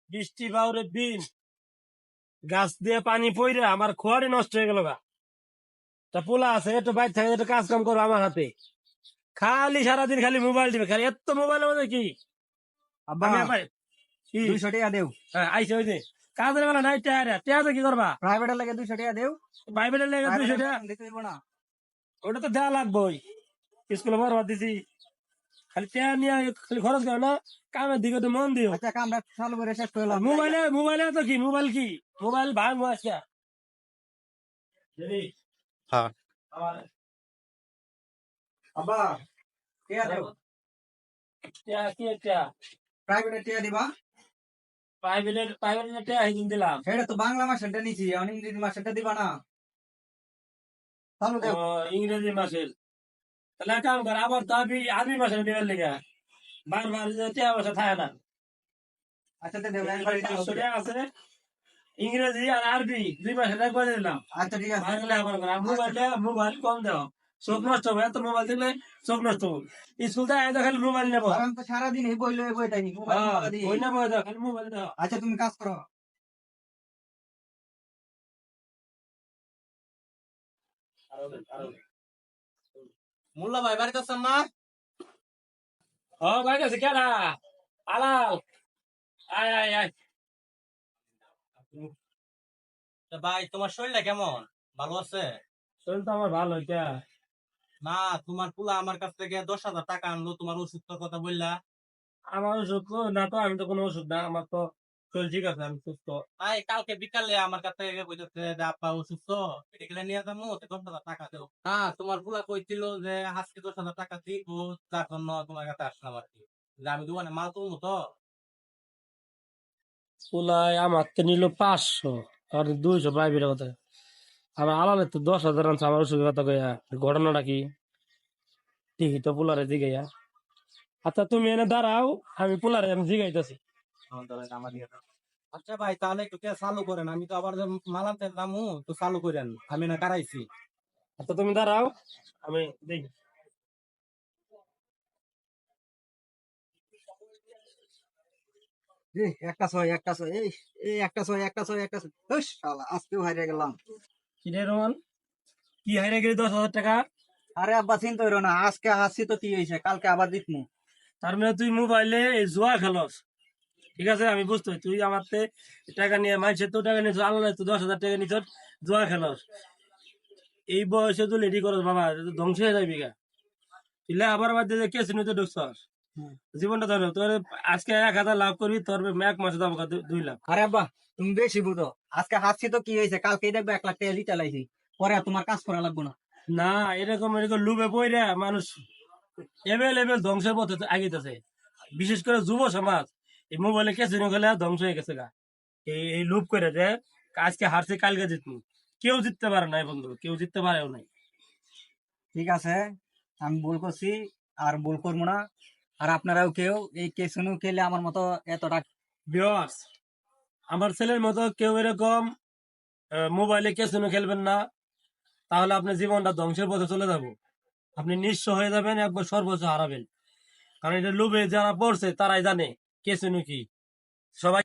বৃষ্টি বাউরে দিন গাছ দিয়ে পানি পইরে আমার খোয়ারি নষ্ট হয়ে গেল গা। তা পোলা আছে একটু বাইরে থাকে একটু কাজ কাম করো আমার হাতে, খালি সারাদিন খালি মোবাইল টিপে, খালি এত মোবাইলের মধ্যে কি আব্বা আমি আবার কি 200 টাকা দেও। আইসে ওই যে কাজের বেলা নাই টেয়ারে কি করবা? প্রাইভেটের লাগে 200 টাকা দেও। বাইবেলের লেগে 200 টাকা দিতে হইব না। ওটা তো দেওয়া লাগবেই, স্কুলে বরবাদ দিছি, খালি টেয়া নিয়ে খালি খরচ করো না, কামের দিকে তো মন দিও। আচ্ছা কামটা চালু করে শেষ করলাম। মোবাইলে মোবাইলে তো কি মোবাইল ভাঙ আছে হ্যাঁ আব্বা টাকা দেও। প্রাইভেটের টাকা দিবা। প্রাইভেটের টেয়া হিদিন দিলাম। সেটা তো বাংলা মাসেরটা নিছি, এখন ইংরেজি মাসেরটা দিবা না। চালু দেও। ইংরেজি মাসের তাহলে এক কাম কর, আবার তো আরবি মাসের দেওয়ার লেগে বারবার টেয়া পয়সা থাকে না। আচ্ছা দেও একবারে চালু 500 করে। টাকা আছে, ইংরেজি আর আরবি 2 মাসের একবার দিলাম। আচ্ছা ঠিক আছে। বাংলা আবার মোবাইল কম দাও, চোখ নষ্ট হবে, এত মোবাইল দিলে চোখ নষ্ট হবে। স্কুল থেকে খালি মোবাইল নেবো, আমি তো সারাদিন এই বই লয়ে বই থাকি, মোবাইল মোবাইল দিয়ে। ওই নেবো, খালি মোবাইল দাও। আচ্ছা তুমি কাজ করো। মোল্লা ভাই বাড়িতে আছেন না? ও ভাই কাছে কেনা আলাল, আয় আয় আয়। তা ভাই তোমার শরীরটা কেমন, ভালো আছে? শরীর তো আমার ভালো, কে না, তোমার পুলা আমার কাছ থেকে 10,000 টাকা আনলো তোমার ওষুধটার কথা বললা। আমার ওষুধ না তো, আমি তো কোনো ওষুধ না, আমার তো শরীর ঠিক আছে, আমি সুস্থ। তাই কালকে বিকালে আমার কাছ থেকে কইতেছে যে আপা অসুস্থ, এগুলা নিয়ে যাবো, 10,000 টাকা দেও। হ্যাঁ, তোমার পুলা কইছিল যে আজকে 10,000 টাকা দিব, তার জন্য তোমার কাছে আসলাম আর কি, যে আমি দোকানে মাল তুলবো তো। তুলাই আমার তো নিল 500, আর 200 প্রাইভেটের কথা। আমার আলালে তো 10,000 আনছে আমার ওষুধের কথা কইয়া। ঘটনাটা কি দেখি তো পোলারে জিগাইয়া। আচ্ছা তুমি এনে দাঁড়াও, আমি পোলারে আমি জিগাইতেছি। আচ্ছা ভাই, তাহলে একটু কে চালু করেন, আমি তো আবার যে মাল আনতে যাবো, তো চালু করেন, আমি না কারাইছি। আচ্ছা তুমি দাঁড়াও, আমি দেখি। এই একটা ছয় একটা ছয়, এই একটা ছয় একটা ছয় একটা ছয়। হুস, শালা আজকেও হারিয়ে গেলাম। কি রে রোহন, কি হাইরে গেলি 10,000 টাকা? আরে আব্বা চিন্তা করো না, আজকে হাসি তো কি হয়েছে, কালকে আবার দিতমু। তার মানে তুই মোবাইলে এই জুয়া খেলস? ঠিক আছে, আমি বুঝতে তুই আমার টাকা নিয়ে মানুষের তো টাকা নিয়েছ, আল্লাহ তো 10,000 টাকা নিছ, জুয়া খেলস। এই বয়সে তুই লেডি করস বাবা, এটা তো ধ্বংস হয়ে যাবি গা। তুই আবার বাদ দিয়ে কেসে নিতে ঢুকছস, জীবনটা ধরো তোর। আজকে 1,000 লাভ করবি, তোর এক মাসে দাম 2 লাখ। আরে আব্বা তুমি বেশি বুঝো, আজকে হাসি তো কি হয়েছে, কালকে দেখবে 1 লাখ টাকা দিতে লাইছি, পরে আর তোমার কাজ করা লাগবে না। না, এরকম এরকম লুবে পইরা মানুষ এভেলেবেল ধ্বংসের পথে আগিতেছে, বিশেষ করে যুব সমাজ। এই মোবাইলে কেসিনো খেলে ধ্বংস হয়ে গেছে গা। এই লুপ করে যে আজকে হারছে কালকে জিতনি, কেউ জিততে পারে নাই বন্ধু, কেউ জিততে পারেও নাই। ঠিক আছে, আমি ভুল করছি, আর ভুল করবো না। আর আপনারাও কেউ এই কেসুনো খেলে আমার মতো এতটা। ভিউয়ার্স, আমার ছেলের মতো কেউ এরকম মোবাইলে কেসিনো খেলবেন না, তাহলে আপনার জীবনটা ধ্বংসের পথে চলে যাব। আপনি নিঃস্ব হয়ে যাবেন, একবার সর্বোচ্চ হারাবেন। কারণ এটা লোভে যারা পড়ছে তারাই জানে কেসিনো কি। সবাই